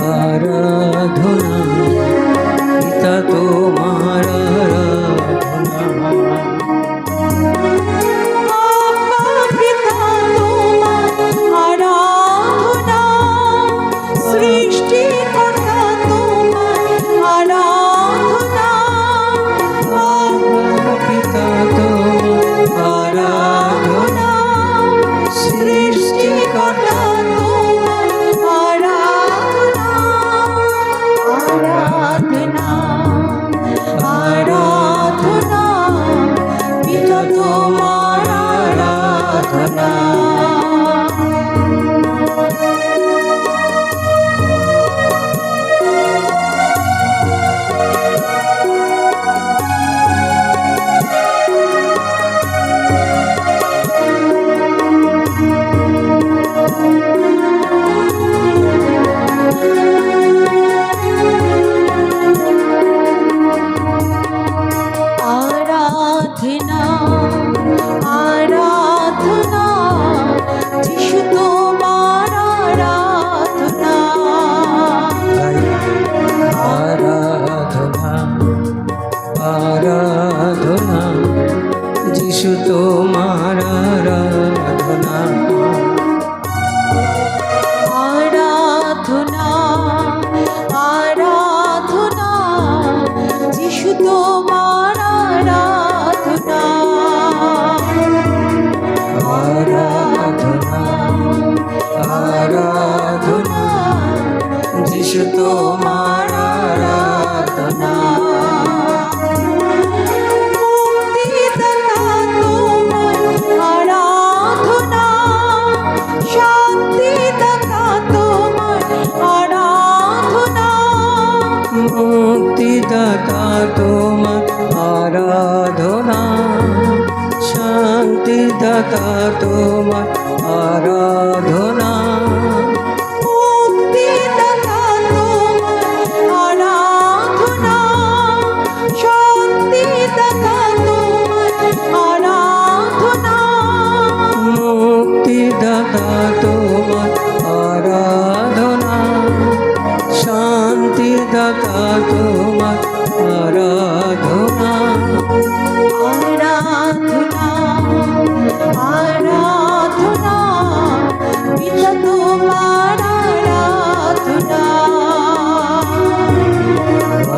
আরাধনা পিতা তোমার আরাধনা। আরাধনা যিশু তোমার আরাধনা। আরাধনা আরাধনা যিশু তোমার আরাধনা। আরাধনা আরাধনা যিশু তোমার আরাধনা। মুক্তিদাতা তোমার আরাধনা, শান্তিদাতা তোমার আরাধনা। মুক্তিদাতা তোমার আরাধনা, শান্তিদাতা তোমার আরাধনা। মুক্তিদাতা তোমার আরাধনা, শান্তিদাতা তোমার আরাধনা। আরাধনা আরাধনা পিতা তোমার আরাধনা।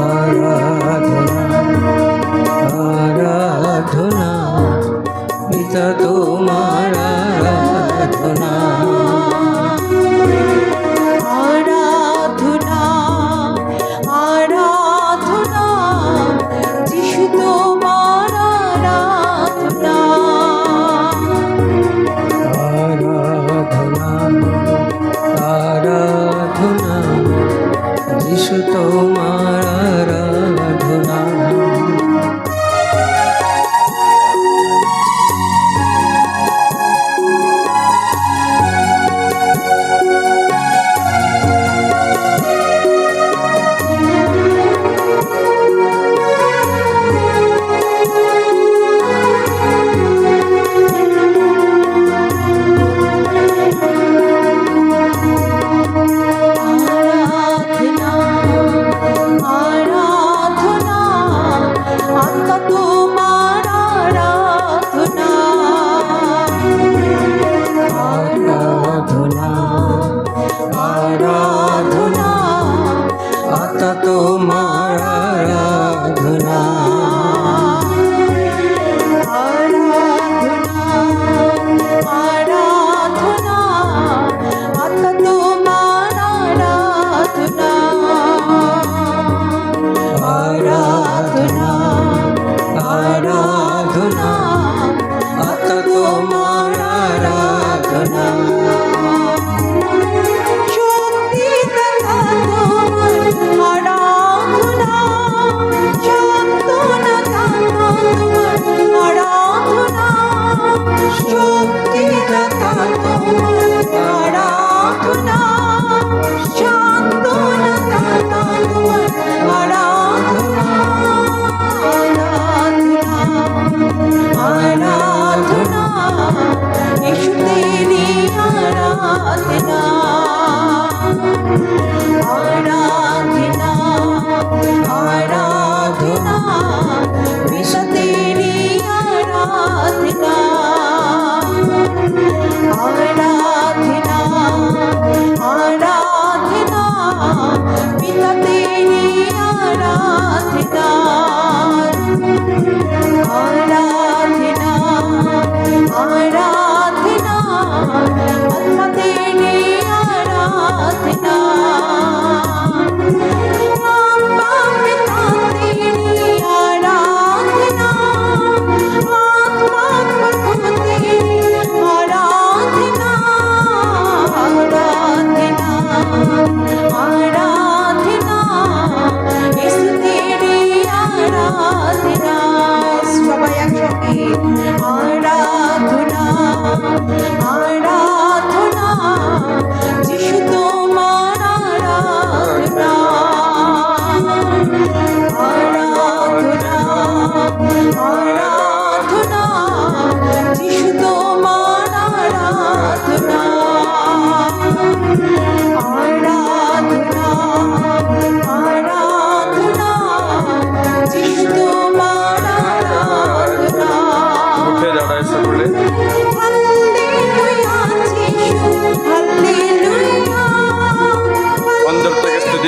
আরাধনা আরাধনা পিতা তোমার আরাধনা। আরাধনা আরাধনা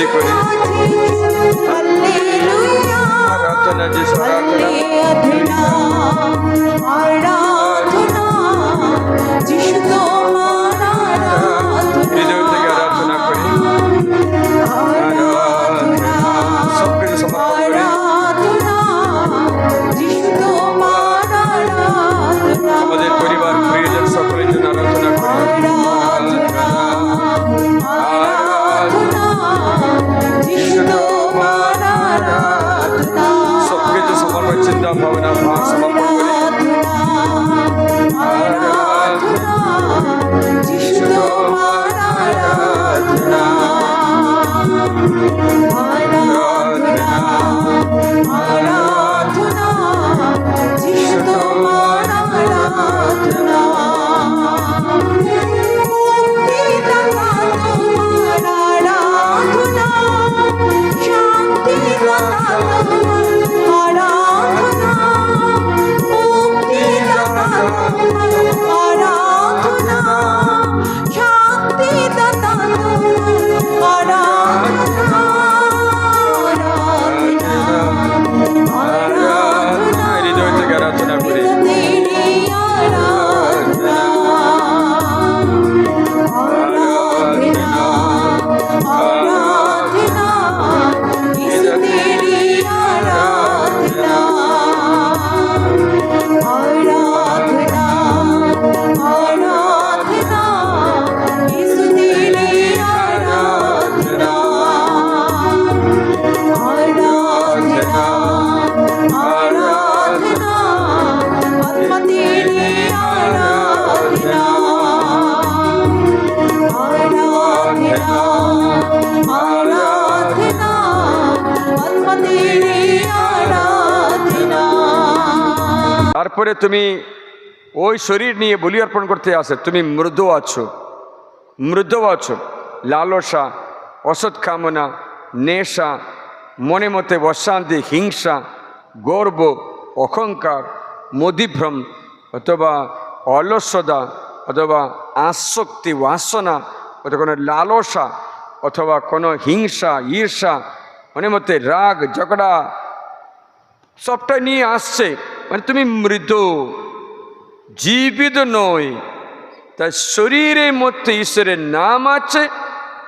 स्तुति करी हालेलुया आराधना जिस आराधना आराधना आराधना যিশু তোমার हृदय থেকে आराधना करी आराधना सब कुछ समर्पण करी आराधना যিশু তোমার आराधना আমাদের পরিবার প্রিয়জন সকলের জন্য আরাধনা করি आराधना যিশু তোমার आराधना सब कुछ समर्पण चिंता भावना भाव समर्पण करी आराधना যিশু তোমার आराधना आराधना आराधना যিশু তোমার आराधना मुक्तिदाता তোমার आराधना शांतिदाता তোমার आराधना मुक्तिदाता তোমার आराधना शांतिदाता তোমার आराधना आराधना हृदय থেকে আরাধনা করি तेरी आराधना आराधना आराधना इस तेरी आराधना आराधना आराधना इस तेरी आराधना आराधना आराधना आत्मा तेरी आराधना आराधना आराधना आत्मा तेरी आराधना তারপরে তুমি ওই শরীর নিয়ে বলি অর্পণ করতে আসে তুমি মৃদু আছো লালসা অসৎ কামনা নেশা মনে মতে অশান্তি হিংসা গর্ব অহংকার মদিভ্রম অথবা অলসতা অথবা আসক্তি বাসনা অথবা কোনো লালসা অথবা কোনো হিংসা ঈর্ষা মনে মতে রাগ ঝগড়া সবটা নিয়ে আসছে মানে তুমি মৃত জীবিত নয় তাই শরীরের মধ্যে ঈশ্বরের নাম আছে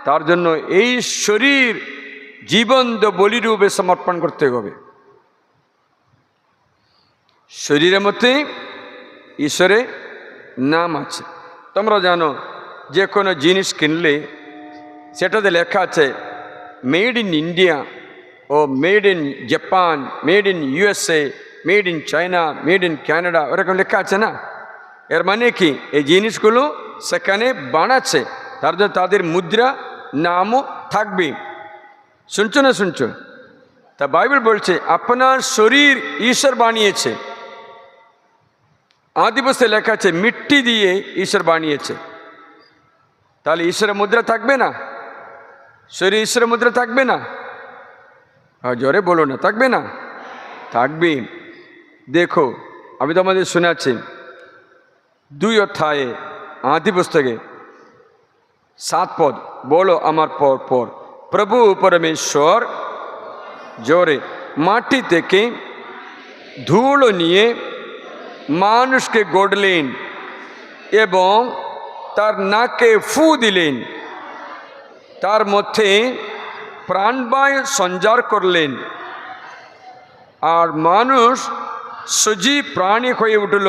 তার জন্য এই শরীর জীবন্ত বলিরূপে সমর্পণ করতে হবে শরীরের মধ্যে ঈশ্বরের নাম আছে তোমরা জানো যে কোনো জিনিস কিনলে সেটাতে লেখা আছে মেড ইন ইন্ডিয়া ও made in Japan made in USA made in China made in Canada ওরকম লেখা আছে না এর মানে কি এই জিনিসগুলো সেখানে বানাচ্ছে তার জন্য তাদের মুদ্রা নামও থাকবে শুনছো না শুনছো তা বাইবেল বলছে আপনার শরীর ঈশ্বর বানিয়েছে আদিবস্তে লেখা আছে মিট্টি দিয়ে ঈশ্বর বানিয়েছে তাহলে ঈশ্বরের মুদ্রা থাকবে না শরীর ঈশ্বরের মুদ্রা থাকবে না জোরে বলো না থাকবে না থাকবে দেখো আমি তোমাদের শোনাচ্ছি 2 অধ্যায়ে আদি পুস্তকে 7 পদ বলো আমার পর পর প্রভু পরমেশ্বর জোরে মাটি থেকে ধুলো নিয়ে মানুষকে গড়লেন এবং তার নাকে ফু দিলেন তার মধ্যে প্রাণবায়ু সঞ্চার করলেন আর মানুষ সজীব প্রাণী হয়ে উঠল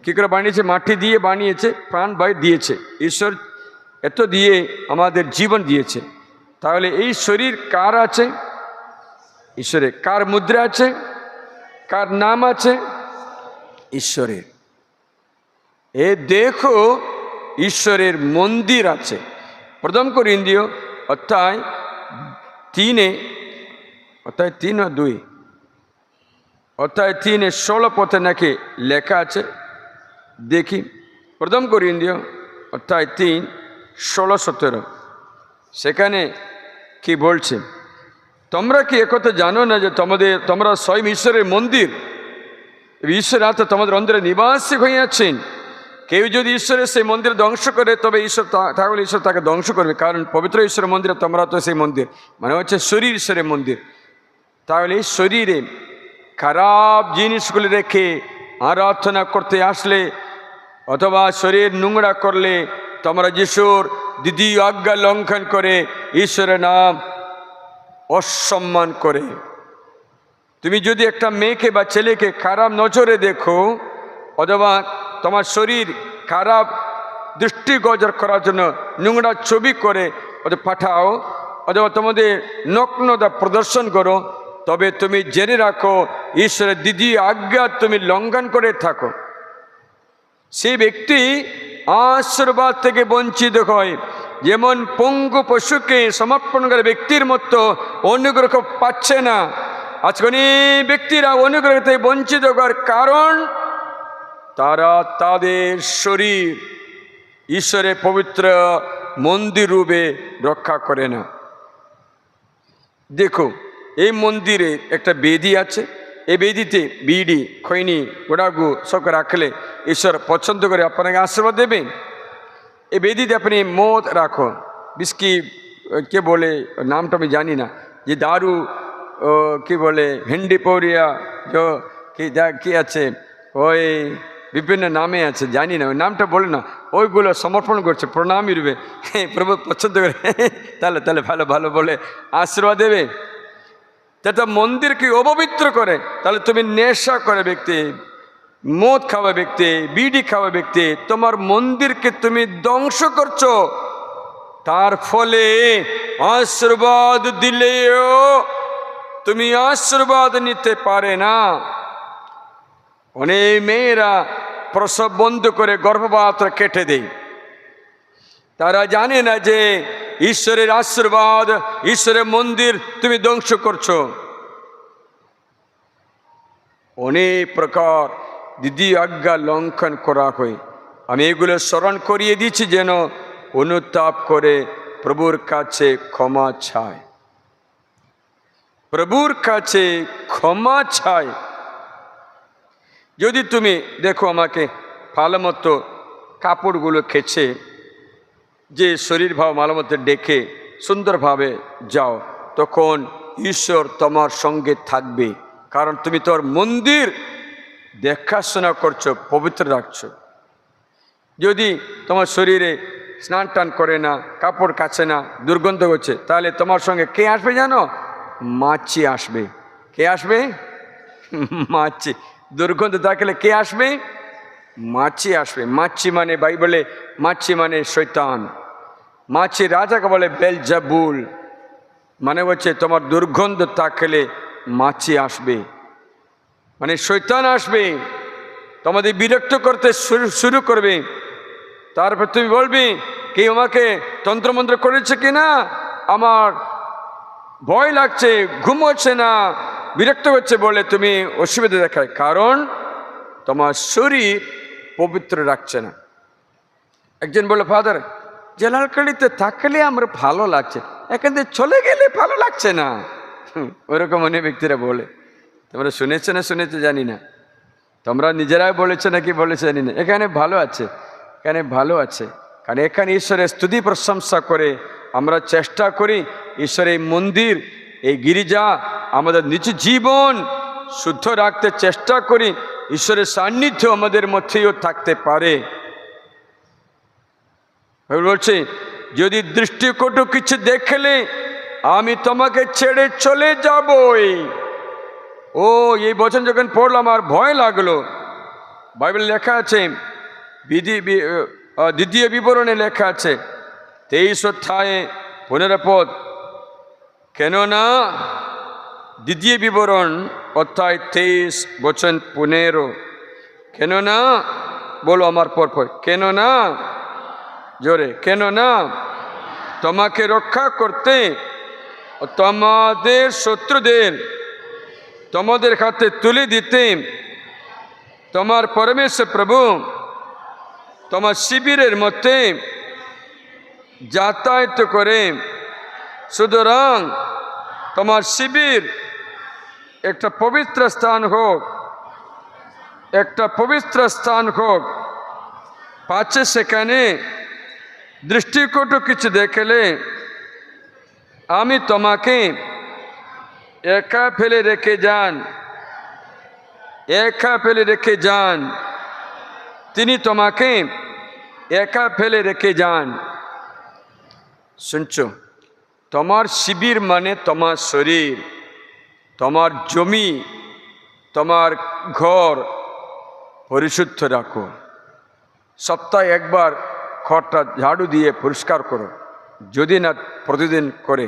কী করে বানিয়েছে মাটি দিয়ে বানিয়েছে প্রাণবায়ু দিয়েছে ঈশ্বর এত দিয়ে আমাদের জীবন দিয়েছে তাহলে এই শরীর কার আছে ঈশ্বরের কার মুদ্রা আছে কার নাম আছে ঈশ্বরের এ দেখো ঈশ্বরের মন্দির আছে প্রথম করিন্থীয় অধ্যায় 3 অধ্যায় 16 পথে নাকি লেখা আছে দেখি প্রথম করিন্থীয় অধ্যায় 3:16-17 সেখানে কি বলছে তোমরা কি একথা জানো না যে তোমরা স্বয়ং ঈশ্বরের মন্দির ঈশ্বর আত্মা তোমাদের অন্তরে নিবাসী হইয়াছেন কেউ যদি ঈশ্বরের সেই মন্দির ধ্বংস করে তবে তাহলে ঈশ্বর তাকে ধ্বংস করবে, কারণ পবিত্র ঈশ্বরের মন্দিরে তোমরা তো সেই মন্দির, মানে হচ্ছে শরীর ঈশ্বরের মন্দির। তাহলে এই শরীরে খারাপ জিনিসগুলি রেখে আরাধনা করতে আসলে অথবা শরীর নোংরা করলে তোমরা যিশুর দ্বিতীয় আজ্ঞা লঙ্ঘন করে ঈশ্বরের নাম অসম্মান করে। তুমি যদি একটা মেয়েকে বা ছেলেকে খারাপ নজরে দেখো অথবা তোমার শরীর খারাপ দৃষ্টিগোচর করার জন্য নোংরা ছবি করে ওদের পাঠাও অথবা তোমাদের নগ্নতা প্রদর্শন করো, তবে তুমি জেনে রাখো ঈশ্বরের দ্বিতীয় আজ্ঞা তুমি লঙ্ঘন করে থাকো। সেই ব্যক্তি আশীর্বাদ থেকে বঞ্চিত হয়, যেমন পঙ্গু পশুকে সমর্পণ করে ব্যক্তির মতো অনুগ্রহ পাচ্ছে না। আজকে অনেক ব্যক্তিরা অনুগ্রহ থেকে বঞ্চিত হওয়ার কারণ তারা তাদের শরীর ঈশ্বরের পবিত্র মন্দির রূপে রক্ষা করে না। দেখো, এই মন্দিরে একটা বেদি আছে, এই বেদিতে বিড়ি খৈনি গোড়াগু সব রাখলে ঈশ্বর পছন্দ করে আপনাকে আশীর্বাদ দেবেন। এই বেদিতে আপনি মদ রাখো, বিস্কি কে বলে নামটা আমি জানি না, যে দারু কি বলে ভেন্ডি পৌরিয়া কি আছে, ওই বিভিন্ন নামে আছে জানি না, ওই নামটা বলে না, ওইগুলো সমর্পণ করছে প্রণামী রূপে, প্রভু পছন্দ করে তাহলে তাহলে ভালো ভালো বলে আশীর্বাদ দেবে। যেটা মন্দিরকে অপবিত্র করে, তাহলে তুমি নেশা করে ব্যক্তি, মদ খাওয়া ব্যক্তি, বিড়ি খাওয়া ব্যক্তি, তোমার মন্দিরকে তুমি ধ্বংস করছো। তার ফলে আশীর্বাদ দিলেও তুমি আশীর্বাদ নিতে পারে না। অনেক মেয়েরা প্রসব বন্ধ করে গর্ভপাত কেটে দেয়, তারা জানে না যে ঈশ্বরের আশীর্বাদ, ঈশ্বরের মন্দির তুমি ধ্বংস করছো। অনেক প্রকার দ্বিতীয় আজ্ঞা লঙ্ঘন করা হয়। আমি এগুলো স্মরণ করিয়ে দিচ্ছি যেন অনুতাপ করে প্রভুর কাছে ক্ষমা চায়, প্রভুর কাছে ক্ষমা চায়। যদি তুমি দেখো আমাকে ভালো মতো কাপড়গুলো খেছে, যে শরীর ভাব ভালো মতো ডেকে সুন্দরভাবে যাও, তখন ঈশ্বর তোমার সঙ্গে থাকবে, কারণ তুমি তোর মন্দির দেখাশোনা করছো, পবিত্র রাখছো। যদি তোমার শরীরে স্নান টান করে না, কাপড় কাছে না, দুর্গন্ধ হচ্ছে, তাহলে তোমার সঙ্গে কে আসবে জানো? মাছি আসবে। কে আসবে? মাছি। দুর্গন্ধ থাকলে কে আসবে? মাছি আসবে। মাছি মানে বাইবেলে মাছি মানে শয়তান। মাছি রাজাকে বলে বেলজেবুল, মানে হচ্ছে তোমার দুর্গন্ধ থাকলে মাছি আসবে, মানে শয়তান আসবে, তোমাদের বিরক্ত করতে শুরু করবে। তারপর তুমি বলবি কেউ আমাকে তন্ত্রমন্ত্র করেছে কিনা, আমার ভয় লাগছে, ঘুম হচ্ছে না, বিরক্ত হচ্ছে বলে তুমি অসুবিধা দেখায়, কারণ তোমার শরীর পবিত্র রাখছে না। একজন বলে, ফাদার জেলালকালিতে থাকলে আমার ভালো লাগছে, এখান থেকে চলে গেলে ভালো লাগছে না। ওরকম অনেক ব্যক্তিরা বলে। তোমরা শুনেছো না শুনেছো জানি না, তোমরা নিজেরাই বলেছো নাকি বলেছো জানি না। এখানে ভালো আছে, এখানে ভালো আছে, কারণ এখানে ঈশ্বরের স্তুতি প্রশংসা করে আমরা চেষ্টা করি ঈশ্বরের মন্দির, এই গির্জা, আমাদের নিজ জীবন শুদ্ধ রাখতে চেষ্টা করি, ঈশ্বরের সান্নিধ্য আমাদের মধ্যেও থাকতে পারে। বলছে, যদি দৃষ্টিকটু কিছু দেখলে আমি তোমাকে ছেড়ে চলে যাবই। ও, এই বচন যখন পড়লাম আর ভয় লাগলো। বাইবেলে লেখা আছে, দ্বিতীয় বিবরণে লেখা আছে 23 অধ্যায়ে 15 পদ, কেননা দ্বিতীয় বিবরণ অধ্যায় 23 বচন 15, কেননা, বলো আমার পর, কেননা, জোরে, কেননা তোমাকে রক্ষা করতে তোমাদের শত্রুদের তোমাদের হাতে তুলে দিতে তোমার পরমেশ্বর প্রভু তোমার শিবিরের মধ্যে যাতায়াত করে। সুতরাং তোমার শিবির একটা পবিত্র স্থান হোক, একটা পবিত্র স্থান হোক, পাচ্ছে সেখানে দৃষ্টিকটু কিছু দেখলে আমি তোমাকে একা ফেলে রেখে যান, তিনি তোমাকে একা ফেলে রেখে যান। শুনছো, তোমার শিবির মানে তোমার শরীর, তোমার জমি, তোমার ঘর পরিশুদ্ধ রাখো। সপ্তাহে একবার ঘরটা ঝাড়ু দিয়ে পরিষ্কার করো, যদি না প্রতিদিন করে।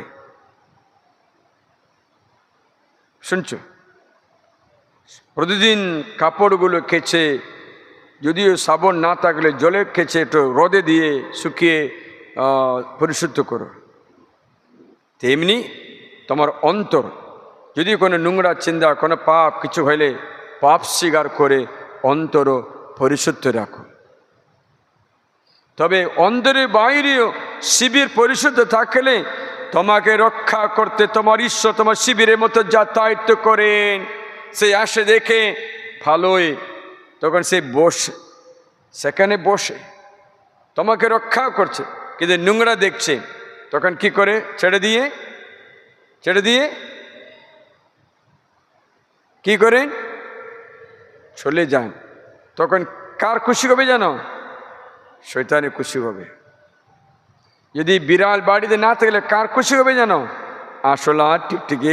শুনছো, প্রতিদিন কাপড়গুলো কেচে, যদিও সাবন না থাকলে জলে কেচে একটু রোদে দিয়ে শুকিয়ে পরিশুদ্ধ করো। তেমনি তোমার অন্তর, যদি কোনো নোংরা চিন্তা, কোনো পাপ কিছু হইলে পাপ স্বীকার করে অন্তরও পরিশুদ্ধ রাখো। তবে অন্তরের বাইরেও শিবির পরিশুদ্ধ থাকলে তোমাকে রক্ষা করতে তোমার ঈশ্বর তোমার শিবিরের মতো যাতায়াত করেন। সে আসে দেখে ভালোই, তখন সে সেখানে বসে তোমাকে রক্ষা করছে। কিন্তু নোংরা দেখছে, তখন কি করে? ছেড়ে দিয়ে কি করেন? চলে যান। তখন কার খুশি হবে জানো? শয়তানের খুশি হবে। যদি বিড়াল বাড়িতে না থাকলে কার খুশি হবে জানো? আসলা, টিকটিকি,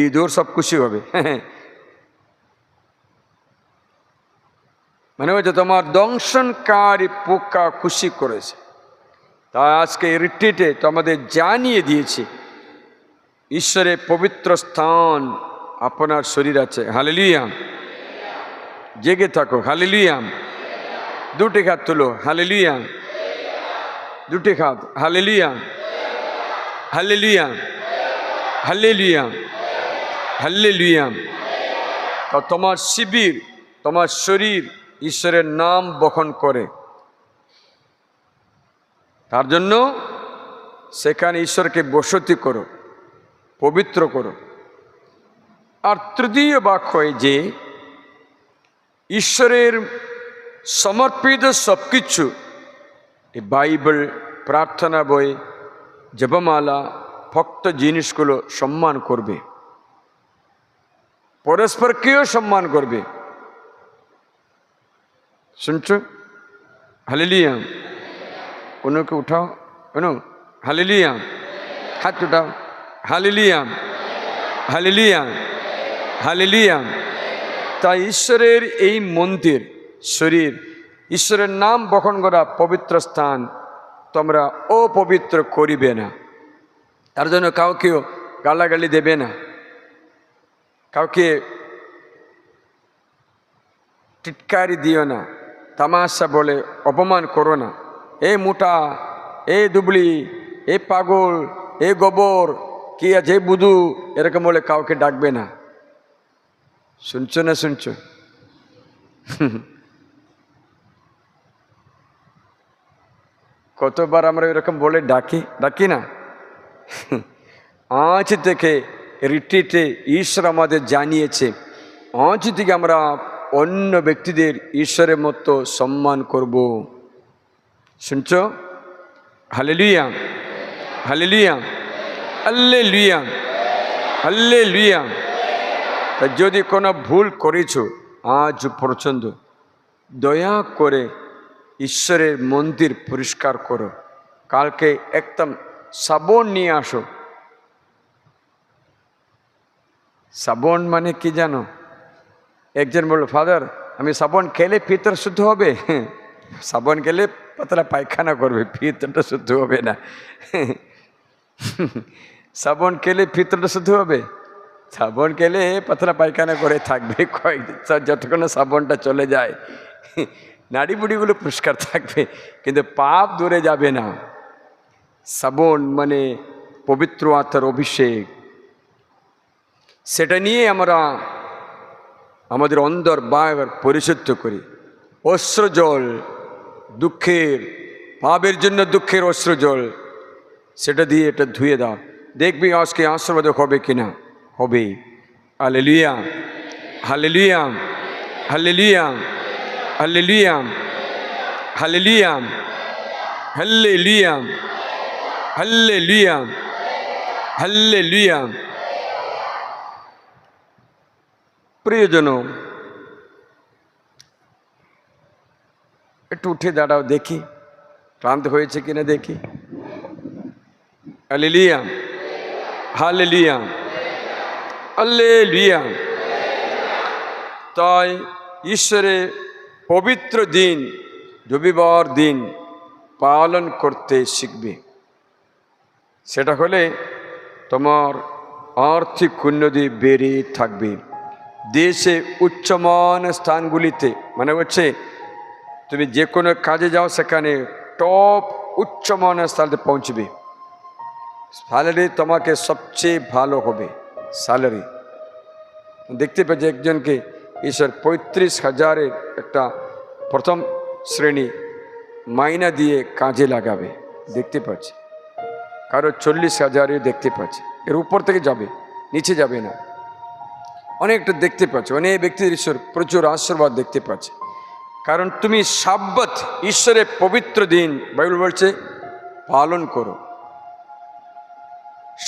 ইঁদুর সব খুশি হবে। মানে হচ্ছে তোমার দংশনকারী পোকা খুশি করেছে। তাই আজকে রিট্রিটে তোমাদের জানিয়ে দিয়েছি ঈশ্বরের পবিত্র স্থান আপনার শরীর আছে। হালেলুয়া, জেগে থাকো। হালেলুয়া, দুটি হাত তুলো। হালেলুয়া, দুটি হাত। Hallelujah, hallelujah, hallelujah, hallelujah. তো তোমার শিবির, তোমার শরীর ঈশ্বরের নাম বহন করে, তার জন্য সেখানে ঈশ্বরকে বসতি করো, পবিত্র করো। আর তৃতীয় বাক্য যে ঈশ্বরের সমর্পিত সব কিছু, এই বাইবেল, প্রার্থনা বই, জপমালা, ভক্ত জিনিসগুলো সম্মান করবে, পরস্পরকেও সম্মান করবে। শুনছো? হালেলুয়া। উনুকে উঠাও, উনু। হালেলুয়া, হাত উঠাও। Hallelujah, hallelujah, hallelujah. তাই ঈশ্বরের এই মন্দির, শরীর, ঈশ্বরের নাম বহন করা পবিত্র স্থান তোমরা অপবিত্র করিবে না। তার জন্য কাউকেও গালাগালি দেবে না, কাউকে টিটকারি দিও না, তামাশা বলে অপমান করো না। এ মোটা, এ দুবলি, এ পাগল, এ গোবর, কি আছে বুধু, এরকম বলে কাউকে ডাকবে না। শুনছো না? শুনছো? কতবার আমরা এরকম বলে ডাকি না? আজ থেকে রিট্রিটে ঈশ্বর আমাদের জানিয়েছে, আজ থেকে আমরা অন্য ব্যক্তিদের ঈশ্বরের মতো সম্মান করব। শুনছো? Hallelujah, hallelujah, hallelujah, hallelujah. তা যদি কোনো ভুল করেছো আজ পর্যন্ত, দয়া করে ঈশ্বরের মন্দির পরিষ্কার করো। কালকে একদম সাবন নিয়ে আসো। সাবন মানে কি জানো? একজন বলল, ফাদার আমি সাবন খেলে ভিতর শুদ্ধ হবে? সাবন খেলে পাতলা পায়খানা করবে, ভিতরটা শুদ্ধ হবে না। সাবন খেলে ভিতরটা শুদ্ধ হবে? সাবন খেলে পাতলা পায়খানা করে থাকবে কয়েকদিন, যতক্ষণ সাবনটা চলে যায়। নাড়ি বুড়িগুলো পরিষ্কার থাকবে, কিন্তু পাপ দূরে যাবে না। সাবন মানে পবিত্র আত্মার অভিষেক, সেটা নিয়ে আমরা আমাদের অন্তর বারবার পরিশুদ্ধ করি। অশ্র জল, দুঃখের, পাপের জন্য দুঃখের অশ্র জল, সেটা দিয়ে এটা ধুয়ে দাও, দেখবি আজকে আশীর্বাদ হবে কিনা। হবে। Hallelujah, hallelujah, hallelujah, hallelujah, hallelujah, hallelujah, hallelujah, hallelujah. প্রিয়জন, একটু উঠে দাঁড়াও, দেখি ক্লান্ত হয়েছে কিনা দেখি। Hallelujah, hallelujah, hallelujah. তাই ঈশ্বরের পবিত্র দিন, রবিবার দিন পালন করতে শিখবে। সেটা হলে তোমার আর্থিক উন্নতি বেড়ে থাকবে। দেশে উচ্চমান স্থানগুলিতে, মানে হচ্ছে তুমি যে কোনো কাজে যাও সেখানে টপ উচ্চমান স্থানে পৌঁছবে। স্যালারি তোমাকে সবচেয়ে ভালো হবে। স্যালারি দেখতে পাচ্ছি একজনকে ঈশ্বর 35,000-এর একটা প্রথম শ্রেণী মাইনা দিয়ে কাজে লাগাবে, দেখতে পাচ্ছি। কারো 40,000-এ দেখতে পাচ্ছি। এর উপর থেকে যাবে, নিচে যাবে না। অনেকটা দেখতে পাচ্ছি, অনেক ব্যক্তির ঈশ্বর প্রচুর আশীর্বাদ দেখতে পাচ্ছে। কারণ তুমি সাব্বাত, ঈশ্বরের পবিত্র দিন, বাইবেল বলছে পালন করো।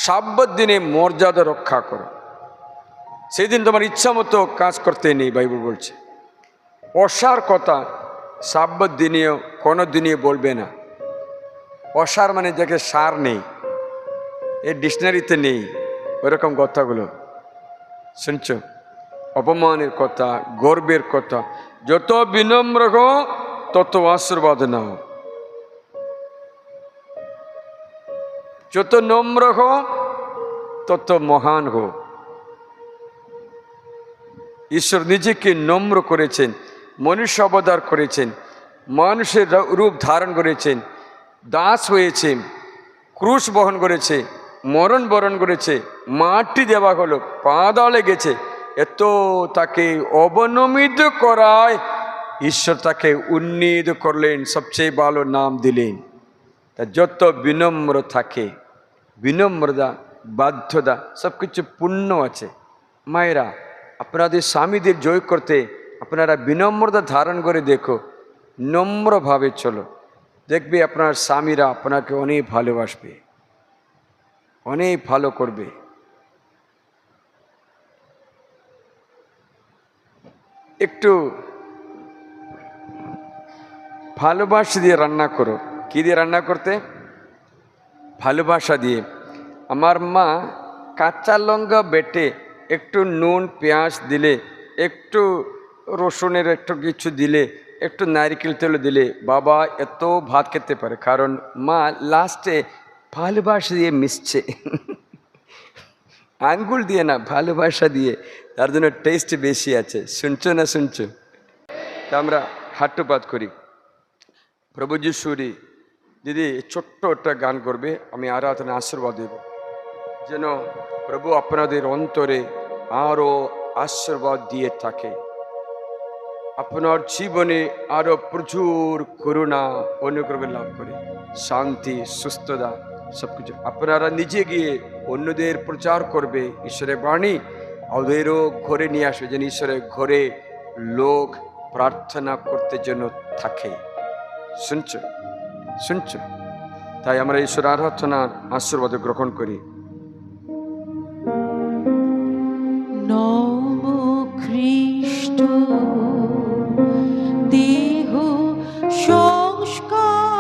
সাব্বাত দিনে মর্যাদা রক্ষা করো। সেই দিন তোমার ইচ্ছা মতো কাজ করতে নেই, বাইবেল বলছে। অসার কথা সাব্বাত দিনেও কোনো দিনে বলবে না। অসার মানে যাকে সার নেই, এই ডিকশনারিতে নেই ওরকম কথাগুলো শুনছ। অপমানের কথা, গর্বের কথা। যত বিনম্র হো তত আশীর্বাদ নাও, যত নম্র হো তত মহান হো। ঈশ্বর নিজেকে নম্র করেছেন, মনুষ্য অবতার করেছেন, মানুষের রূপ ধারণ করেছেন, দাস হয়েছে, ক্রুশ বহন করেছে, মরণ বরণ করেছে, মাটি দেওয়া হলো, পাদালে গেছে। এত তাকে অবনমিত করায় ঈশ্বর তাকে উন্নীত করলেন, সবচেয়ে ভালো নাম দিলেন। তা যত বিনম্র থাকে, বিনম্রতা, বাধ্যতা সব কিছু পূর্ণ আছে। মায়েরা, আপনাদের স্বামীদের জয় করতে আপনারা বিনম্রতা ধারণ করে দেখো, নম্রভাবে চলো, দেখবে আপনার স্বামীরা আপনাকে অনেক ভালোবাসবে, অনেক ভালো করবে। একটু ভালোবাসা দিয়ে রান্না করো। কী দিয়ে রান্না করতে? ভালোবাসা দিয়ে। আমার মা কাঁচা লঙ্কা বেটে একটু নুন পেঁয়াজ দিলে, একটু রসুনের একটু কিছু দিলে, একটু নারকেল তেল দিলে বাবা এত ভাত খেতে পারে। কারণ মা লাস্টে ভালোবাসা দিয়ে মিশছে, আঙ্গুল দিয়ে না, ভালোবাসা দিয়ে। তার জন্য টেস্ট বেশি আছে। শুনছো না? শুনছো? তা আমরা হাট্টপাত করি। প্রভু যিশুরি দিদি ছোট্ট একটা গান করবে, আমি আরাধনা আশীর্বাদ দেব, যেন প্রভু আপনাদের অন্তরে আরও আশীর্বাদ দিয়ে থাকে, আপনার জীবনে আরও প্রচুর করুণা অনুগ্রহ লাভ করে, শান্তি, সুস্থতা সব কিছু। আপনারা নিজে গিয়ে অন্যদের প্রচার করবে ঈশ্বরের বাণী, ওদেরও ঘরে নিয়ে আসবে, যেন ঈশ্বরের ঘরে লোক প্রার্থনা করতে যেন থাকে। শুনছো? শুনছো? তাই আমরা ঈশ্বর আরাধনার আশীর্বাদ গ্রহণ করি। নমো খ্রিস্ট দেহ সংস্কার,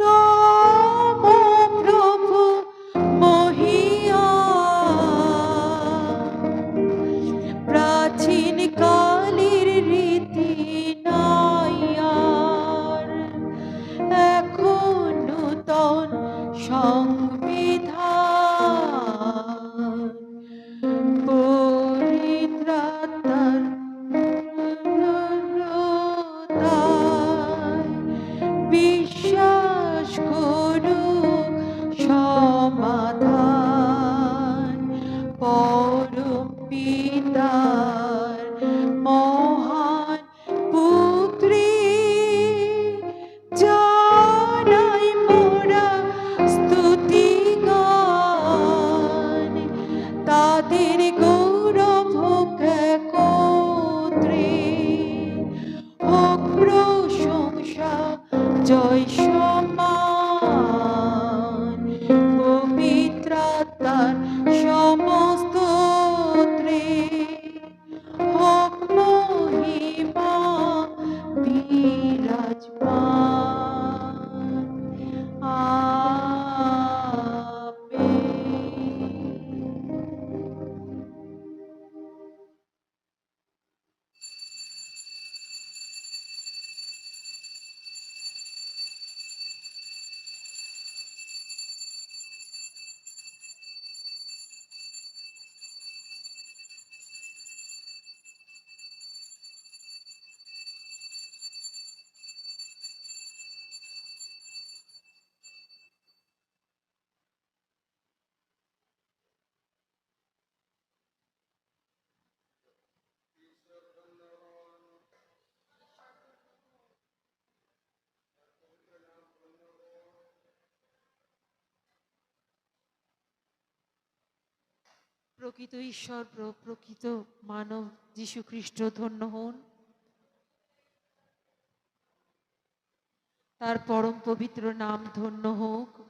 নমো প্রভু মহিয়া, প্রাচীন কালের রীতি নাই আর, এখন নূতন প্রকৃত ঈশ্বর প্রকৃত মানব যীশু খ্রিস্ট ধন্য হন। তার পরম পবিত্র নাম ধন্য হোক।